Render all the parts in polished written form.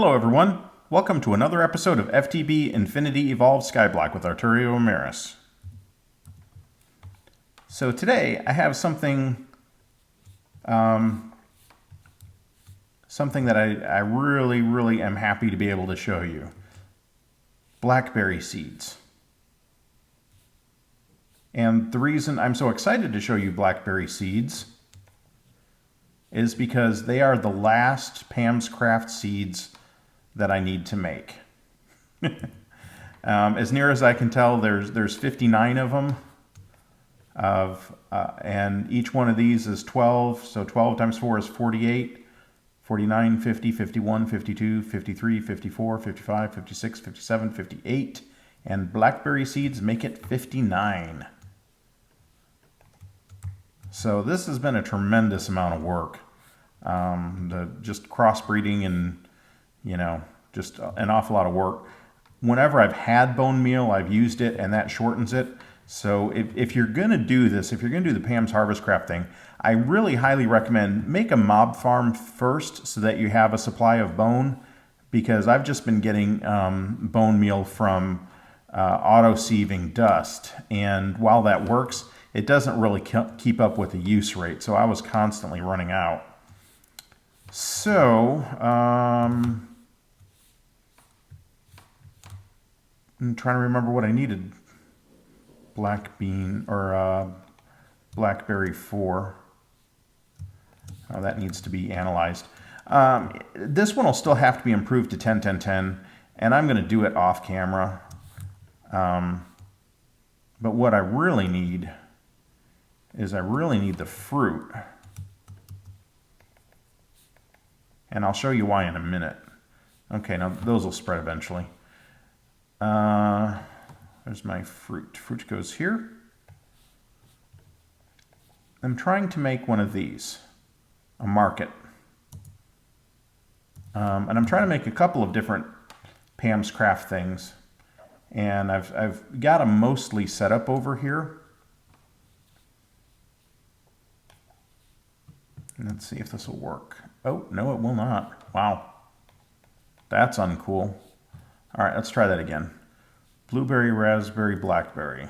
Hello everyone, welcome to another episode of FTB Infinity Evolved Skyblock with Arturio and Emerys. So today I have something that I really am happy to be able to show you. Blackberry seeds. And the reason I'm so excited to show you blackberry seeds is because they are the last Pam's Craft seeds that I need to make. As near as I can tell, there's 59 of them, and each one of these is 12, so 12 times 4 is 48, 49, 50, 51, 52, 53, 54, 55, 56, 57, 58, and blackberry seeds make it 59. So this has been a tremendous amount of work. Just crossbreeding and, just an awful lot of work. Whenever I've had bone meal, I've used it, and that shortens it. So if you're going to do this, if you're going to do the Pam's Harvestcraft thing, I really highly recommend make a mob farm first so that you have a supply of bone, because I've just been getting bone meal from auto-sieving dust, and while that works, it doesn't really keep up with the use rate, so I was constantly running out. So, I'm trying to remember what I needed. Black bean, or blackberry 4. Oh, that needs to be analyzed. This one will still have to be improved to 10-10-10, and I'm going to do it off camera. But what I really need is the fruit. And I'll show you why in a minute. Okay, now those will spread eventually. There's my fruit. Fruit goes here. I'm trying to make one of these, a market. And I'm trying to make a couple of different Pam's Craft things. And I've got them mostly set up over here. Let's see if this will work. Oh, no, it will not. Wow. That's uncool. All right, let's try that again. Blueberry, raspberry, blackberry.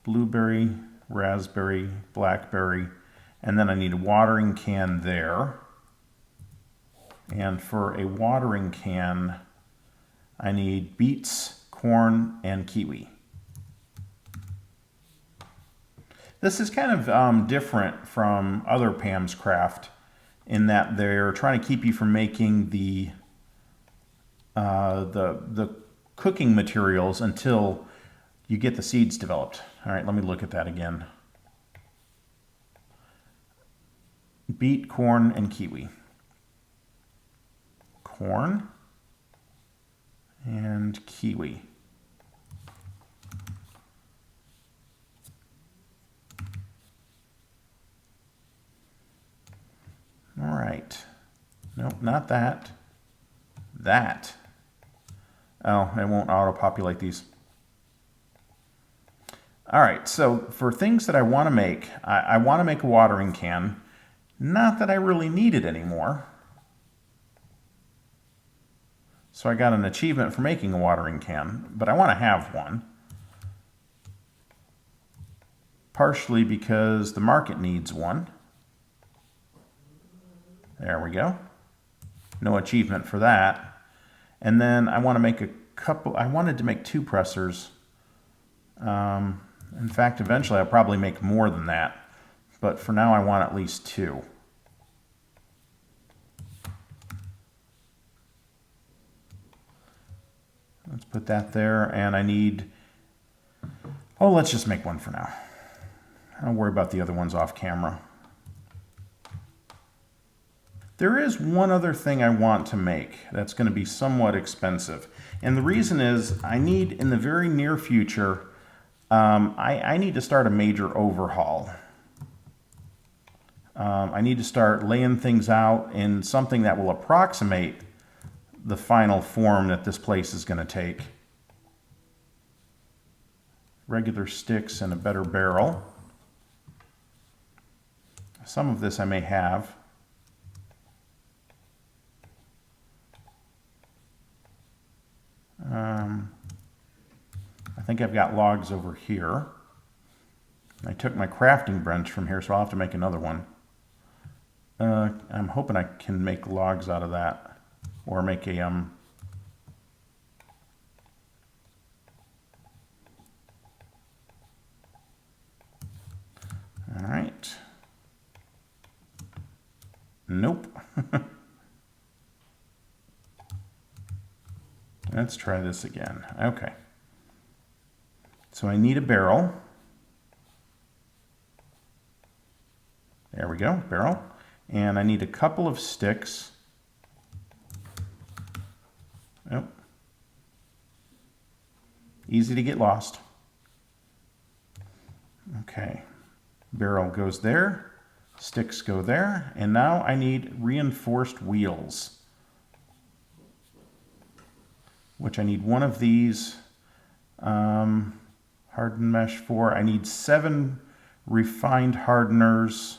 Blueberry, raspberry, blackberry. And then I need a watering can there. And for a watering can, I need beets, corn, and kiwi. This is kind of different from other Pam's Craft in that they're trying to keep you from making the cooking materials until you get the seeds developed. All right, let me look at that again. Beet, corn, and kiwi. Corn and kiwi. All right. Nope, not that. That. Oh, it won't auto-populate these. All right, so for things that I want to make, I want to make a watering can. Not that I really need it anymore. So I got an achievement for making a watering can, but I want to have one. Partially because the market needs one. There we go. No achievement for that. And then I want to make a couple, I wanted to make 2 pressers. In fact, eventually I'll probably make more than that. But for now I want at least 2. Let's put that there, and I need, oh, let's just make 1 for now. I'll worry about the other ones off camera. There is one other thing I want to make that's going to be somewhat expensive. And the reason is I need, in the very near future, I need to start a major overhaul. I need to start laying things out in something that will approximate the final form that this place is going to take. Regular sticks and a better barrel. Some of this I may have. I think I've got logs over here. I took my crafting bench from here, so I'll have to make another one. I'm hoping I can make logs out of that, or make a all right. Nope. Let's try this again. Okay. So I need a barrel. There we go, barrel. And I need a couple of sticks. Oh. Easy to get lost. Okay. Barrel goes there. Sticks go there. And now I need reinforced wheels, which I need one of these. Hardened mesh 4. I need 7 refined hardeners.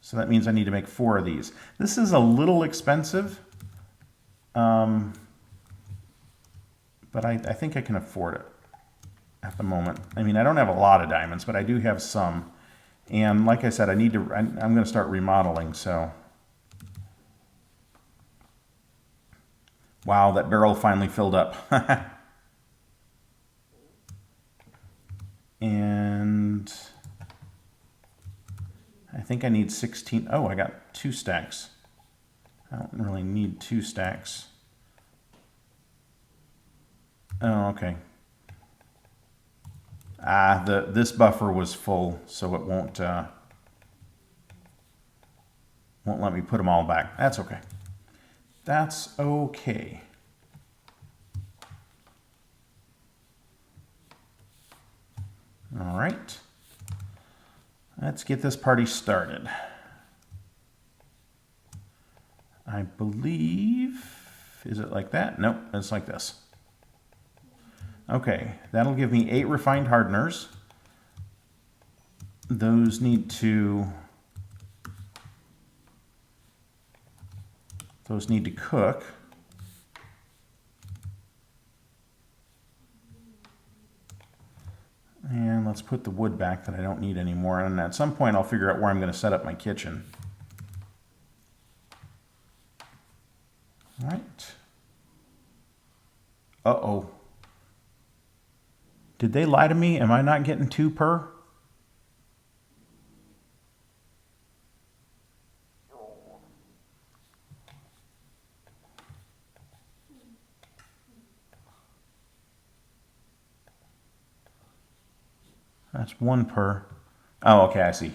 So that means I need to make 4 of these. This is a little expensive, but I think I can afford it at the moment. I mean, I don't have a lot of diamonds, but I do have some. And like I said, I'm going to start remodeling, so. Wow, that barrel finally filled up. And I think I need 16. Oh, I got 2 stacks. I don't really need 2 stacks. Oh, okay. This buffer was full, so it won't let me put them all back. That's okay. That's okay. All right. Let's get this party started. I believe, is it like that? Nope, it's like this. Okay, that'll give me 8 refined hardeners. Those need to cook. And let's put the wood back that I don't need anymore. And at some point I'll figure out where I'm going to set up my kitchen. All right. Uh-oh. Did they lie to me? Am I not getting 2 per? That's 1 per. Oh, okay, I see.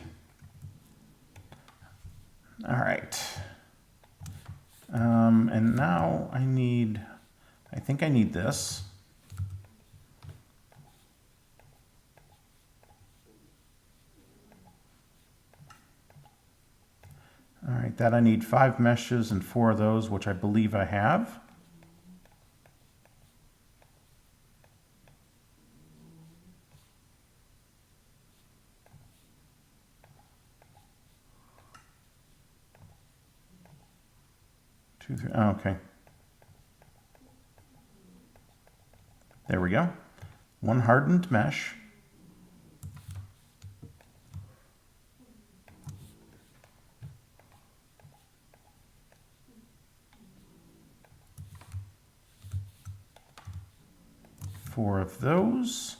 All right. And now I think I need this. All right, that I need 5 meshes and 4 of those, which I believe I have. Oh, okay. There we go. 1 hardened mesh. Four of those.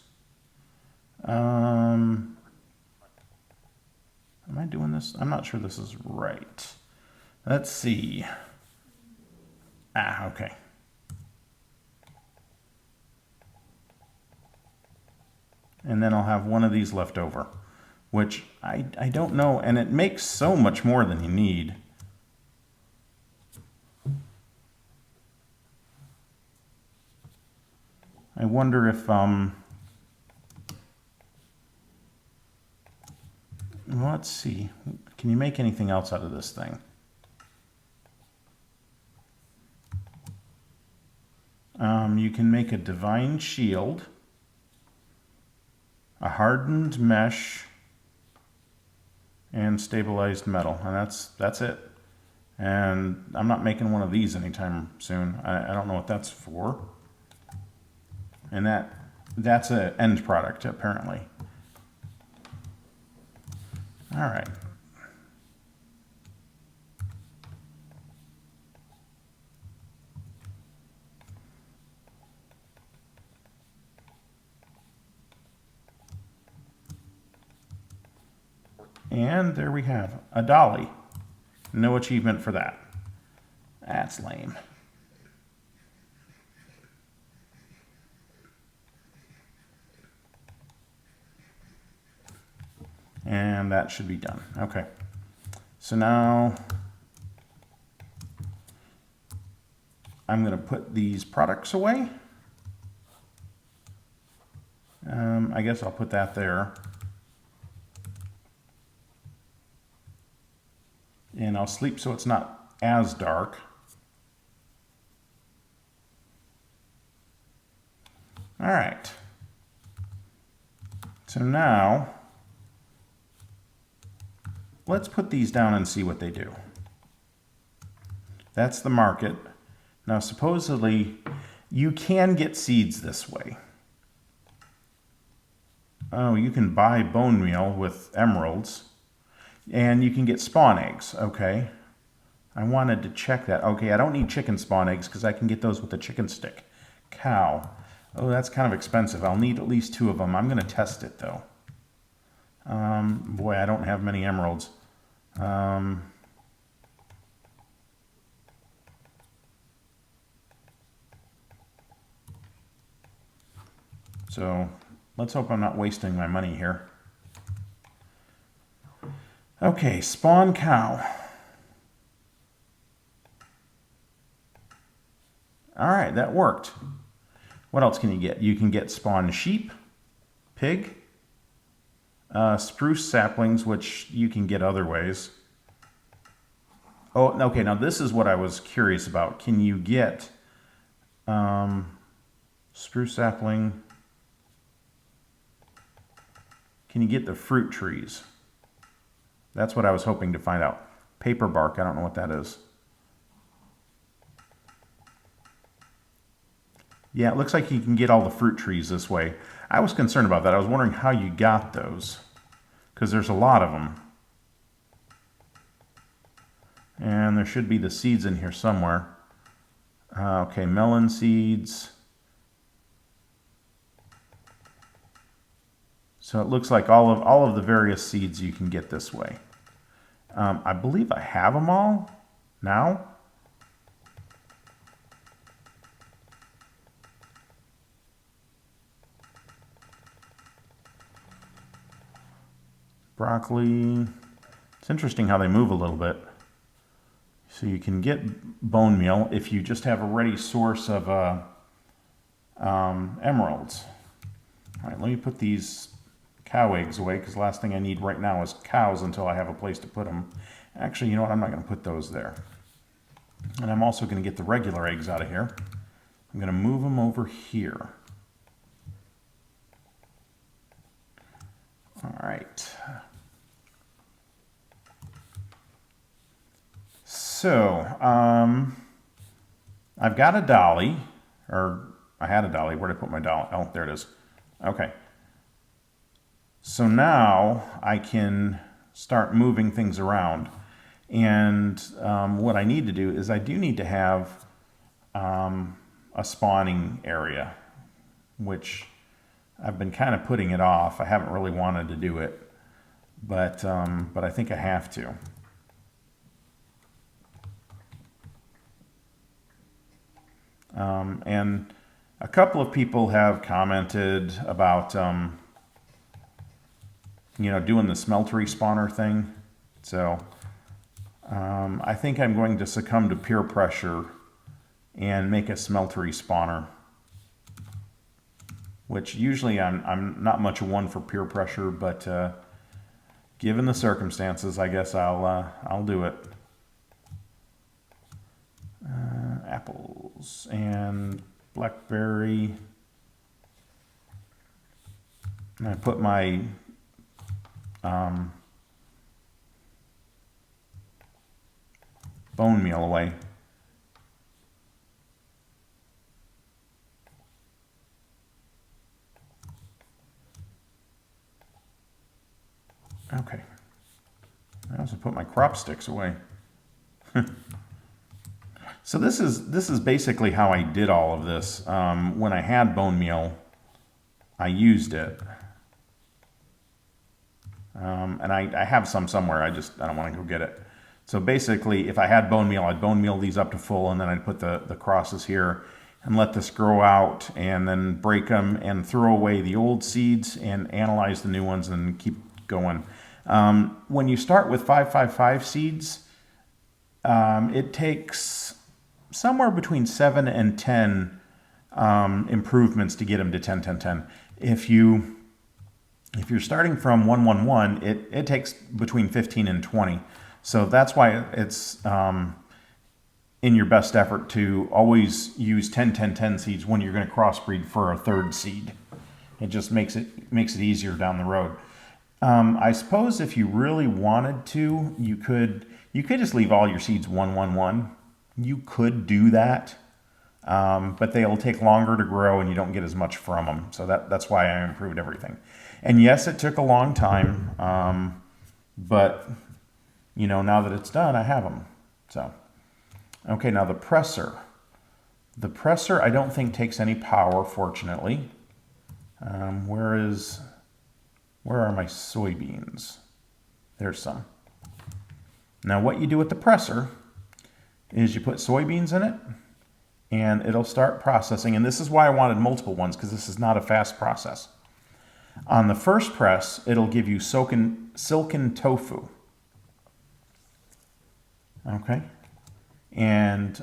Am I doing this? I'm not sure this is right. Let's see. Okay. And then I'll have 1 of these left over, which I don't know, and it makes so much more than you need. I wonder if, let's see, can you make anything else out of this thing? You can make a divine shield, a hardened mesh, and stabilized metal, and that's it. And I'm not making one of these anytime soon. I don't know what that's for. and that's an end product apparently. All right. And there we have a dolly. No achievement for that. That's lame. And that should be done. Okay. So now I'm going to put these products away. I guess I'll put that there. And I'll sleep so it's not as dark. All right. So now let's put these down and see what they do. That's the market. Now supposedly you can get seeds this way. Oh, you can buy bone meal with emeralds. And you can get spawn eggs, okay. I wanted to check that. Okay, I don't need chicken spawn eggs because I can get those with a chicken stick. Cow. Oh, that's kind of expensive. I'll need at least 2 of them. I'm going to test it, though. Boy, I don't have many emeralds. So let's hope I'm not wasting my money here. Okay, spawn cow. All right, that worked. What else can you get? You can get spawn sheep, pig, spruce saplings, which you can get other ways. Oh, okay, now this is what I was curious about. Can you get spruce sapling? Can you get the fruit trees? That's what I was hoping to find out. Paper bark, I don't know what that is. Yeah, it looks like you can get all the fruit trees this way. I was concerned about that. I was wondering how you got those, because there's a lot of them. And there should be the seeds in here somewhere. Okay, melon seeds. So it looks like all of the various seeds you can get this way. I believe I have them all now. Broccoli. It's interesting how they move a little bit. So you can get bone meal if you just have a ready source of emeralds. All right, let me put these cow eggs away because the last thing I need right now is cows until I have a place to put them. Actually, you know what? I'm not going to put those there. And I'm also going to get the regular eggs out of here. I'm going to move them over here. All right. So, I've got a dolly, or I had a dolly. Where did I put my dolly? Oh, there it is. Okay. So now I can start moving things around. And what I need to do is I do need to have a spawning area, which I've been kind of putting it off. I haven't really wanted to do it, but I think I have to. And a couple of people have commented about doing the smeltery spawner thing. So I think I'm going to succumb to peer pressure and make a smeltery spawner, which usually I'm not much of one for peer pressure, but given the circumstances, I guess I'll do it. Apples and blackberry. And I put my bone meal away. Okay. I also put my crop sticks away. So this is basically how I did all of this. When I had bone meal, I used it. And I have some somewhere. I don't want to go get it. So basically, if I had bone meal, I'd bone meal these up to full, and then I'd put the crosses here and let this grow out, and then break them and throw away the old seeds and analyze the new ones and keep going. When you start with 555 seeds, it takes somewhere between 7 and 10 improvements to get them to 10, 10, 10. If you're starting from 111, it takes between 15 and 20. So that's why it's in your best effort to always use 10, 10, 10 seeds when you're going to crossbreed for a third seed. It just makes it easier down the road. I suppose if you really wanted to, you could just leave all your seeds 111. You could do that, but they'll take longer to grow and you don't get as much from them. So that's why I improved everything. And yes, it took a long time, but you know, now that it's done, I have them. So, okay, now the presser. The presser I don't think takes any power, fortunately. Where are my soybeans? There's some. Now what you do with the presser is you put soybeans in it and it'll start processing. And this is why I wanted multiple ones, because this is not a fast process. On the first press, it'll give you silken tofu. Okay. And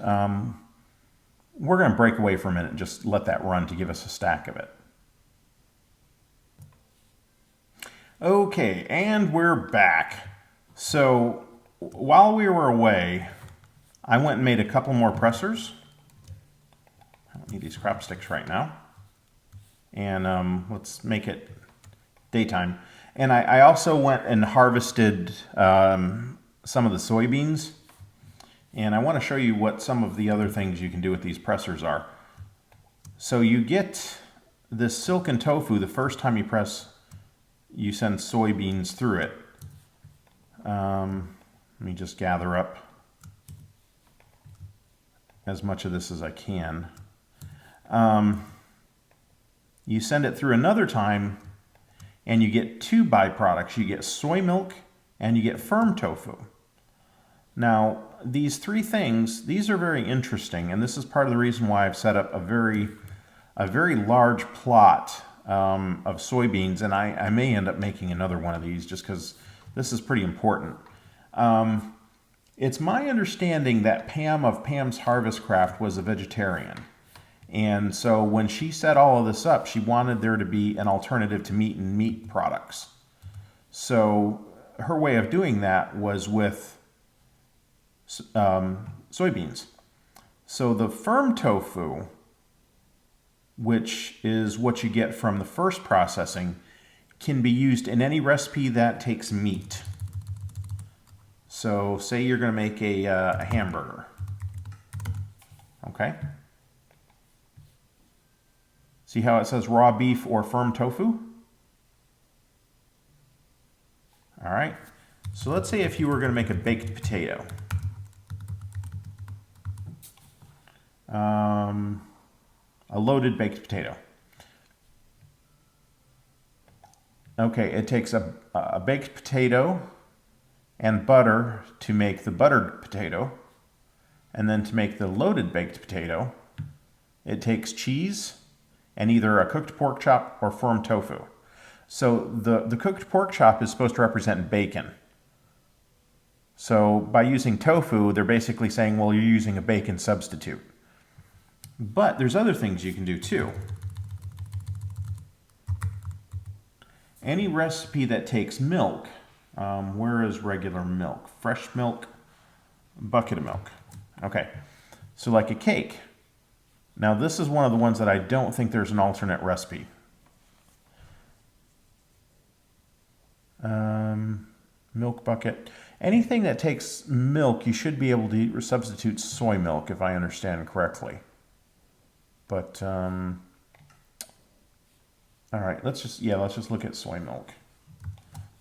we're going to break away for a minute and just let that run to give us a stack of it. Okay, and we're back. So while we were away, I went and made a couple more pressers. I don't need these crop sticks right now. And let's make it daytime. And I also went and harvested some of the soybeans. And I want to show you what some of the other things you can do with these pressers are. So you get this silken tofu the first time you press, you send soybeans through it. Let me just gather up as much of this as I can. You send it through another time and you get two byproducts. You get soy milk and you get firm tofu. Now, these three things, these are very interesting, and this is part of the reason why I've set up a very large plot of soybeans, and I may end up making another one of these just because this is pretty important. It's my understanding that Pam of Pam's Harvestcraft was a vegetarian. And so when she set all of this up, she wanted there to be an alternative to meat and meat products. So her way of doing that was with soybeans. So the firm tofu, which is what you get from the first processing, can be used in any recipe that takes meat. So say you're going to make a hamburger. Okay. See how it says raw beef or firm tofu? All right. So let's say if you were going to make a baked potato. A loaded baked potato. Okay, it takes a baked potato and butter to make the buttered potato. And then to make the loaded baked potato, it takes cheese and either a cooked pork chop or firm tofu. So the cooked pork chop is supposed to represent bacon. So by using tofu, they're basically saying, well, you're using a bacon substitute. But there's other things you can do too. Any recipe that takes milk, where is regular milk? Fresh milk, bucket of milk. Okay, so like a cake. Now this is one of the ones that I don't think there's an alternate recipe. Milk bucket. Anything that takes milk, you should be able to substitute soy milk if I understand correctly. But, all right, let's just look at soy milk.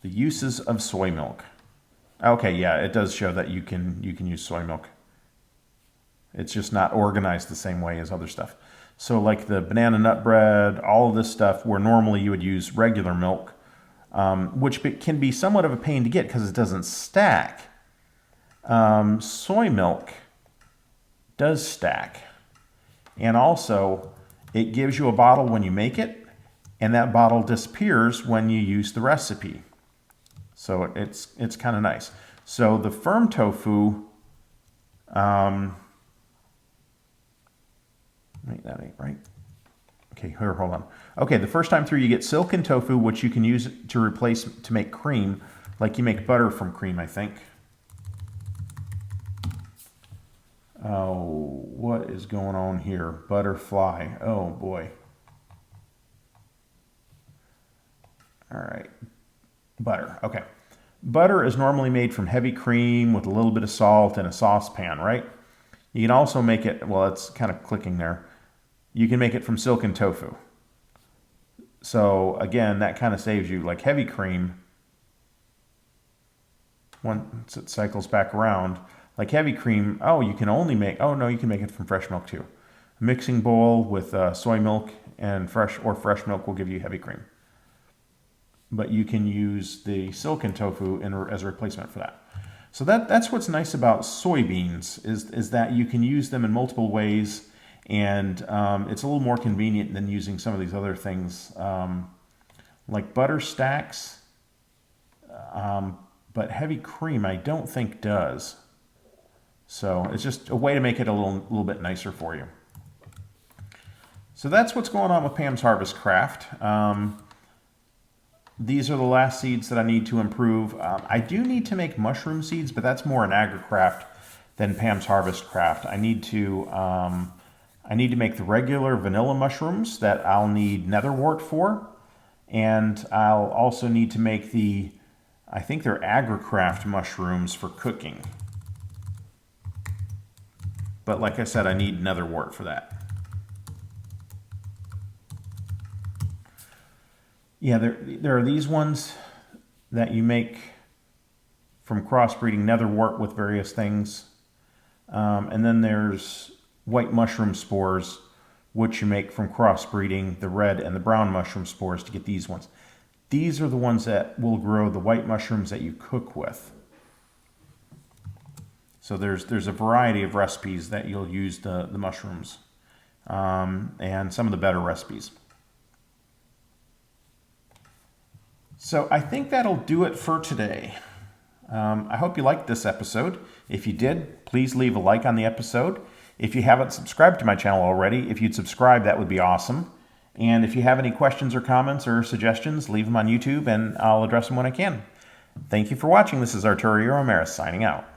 The uses of soy milk. Okay, yeah, it does show that you can use soy milk. It's just not organized the same way as other stuff. So like the banana nut bread, all of this stuff where normally you would use regular milk, which can be somewhat of a pain to get because it doesn't stack. Soy milk does stack. And also, it gives you a bottle when you make it, and that bottle disappears when you use the recipe. So it's kind of nice. So the firm tofu, wait, that ain't right. Okay, here, hold on. Okay, the first time through you get silken tofu, which you can use to replace, to make cream, like you make butter from cream, I think. Oh, what is going on here? Butterfly, oh boy. All right, butter, okay. Butter is normally made from heavy cream with a little bit of salt in a saucepan, right? You can also make it, well, it's kind of clicking there. You can make it from silken tofu. So again, that kind of saves you, like heavy cream, once it cycles back around, like heavy cream, oh, you can only make, oh no, you can make it from fresh milk too. A mixing bowl with soy milk and fresh milk will give you heavy cream. But you can use the silken tofu as a replacement for that. So that's what's nice about soybeans is that you can use them in multiple ways, and it's a little more convenient than using some of these other things like butter stacks, but heavy cream I don't think does. So it's just a way to make it a little bit nicer for you. So that's what's going on with Pam's Harvestcraft. These are the last seeds that I need to improve. I do need to make mushroom seeds, but that's more an AgriCraft than Pam's Harvestcraft. I need to make the regular vanilla mushrooms that I'll need netherwort for, and I'll also need to make I think they're AgriCraft mushrooms for cooking. But like I said, I need netherwort for that. Yeah, there are these ones that you make from crossbreeding netherwort with various things. And then there's white mushroom spores, which you make from crossbreeding the red and the brown mushroom spores to get these ones. These are the ones that will grow the white mushrooms that you cook with. So there's a variety of recipes that you'll use the mushrooms, and some of the better recipes. So I think that'll do it for today. I hope you liked this episode. If you did, please leave a like on the episode. If you haven't subscribed to my channel already, if you'd subscribe, that would be awesome. And if you have any questions or comments or suggestions, leave them on YouTube and I'll address them when I can. Thank you for watching. This is Arturio Emerys signing out.